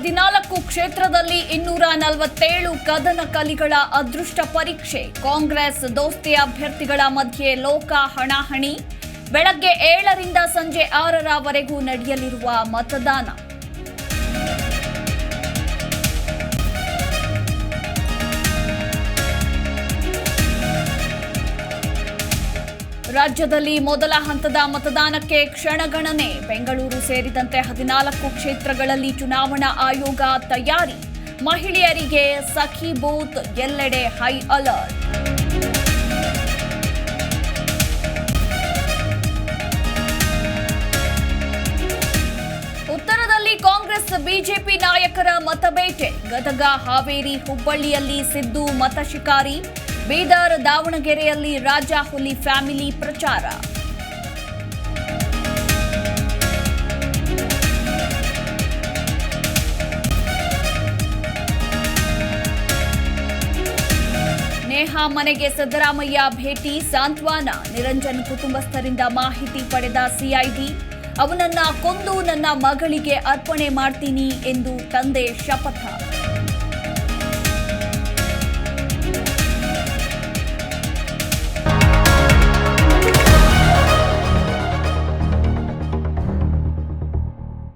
14 ಕ್ಷೇತ್ರದಲ್ಲಿ 247 ಕದನ ಕಲಿಗಳ ಅದೃಷ್ಟ ಪರೀಕ್ಷೆ. ಕಾಂಗ್ರೆಸ್ ದೋಸ್ತಿ ಅಭ್ಯರ್ಥಿಗಳ ಮಧ್ಯೆ ಲೋಕ ಹಣಾಹಣಿ. ಬೆಳಗ್ಗೆ 7ರಿಂದ ಸಂಜೆ 6ರವರೆಗೂ ನಡೆಯಲಿರುವ ಮತದಾನ. ರಾಜ್ಯದಲ್ಲಿ ಮೊದಲ ಹಂತದ ಮತದಾನಕ್ಕೆ ಕ್ಷಣಗಣನೆ. ಬೆಂಗಳೂರು ಸೇರಿದಂತೆ 14 ಕ್ಷೇತ್ರಗಳಲ್ಲಿ ಚುನಾವಣಾ ಆಯೋಗ ತಯಾರಿ. ಮಹಿಳೆಯರಿಗೆ ಸಖಿ ಬೂತ್, ಎಲ್ಲೆಡೆ ಹೈ ಅಲರ್ಟ್. ಉತ್ತರದಲ್ಲಿ ಕಾಂಗ್ರೆಸ್ ಬಿಜೆಪಿ ನಾಯಕರ ಮತಬೇಟೆ. ಗದಗ, ಹಾವೇರಿ, ಹುಬ್ಬಳ್ಳಿಯಲ್ಲಿ ಸಿದ್ದು ಮತ ಶಿಕಾರಿ. ಬೀದರ್, ದಾವಣಗೆರೆಯಲ್ಲಿ ರಾಜಾಹುಲಿ ಫ್ಯಾಮಿಲಿ ಪ್ರಚಾರ. ನೇಹಾ ಮನೆಗೆ ಸಿದ್ದರಾಮಯ್ಯ ಭೇಟಿ, ಸಾಂತ್ವನ. ನಿರಂಜನ್ ಕುಟುಂಬಸ್ಥರಿಂದ ಮಾಹಿತಿ ಪಡೆದ ಸಿಐಡಿ. ಅವನನ್ನ ಕೊಂದು ನನ್ನ ಮಗಳಿಗೆ ಅರ್ಪಣೆ ಮಾಡ್ತೀನಿ ಎಂದು ತಂದೆ ಶಪಥ.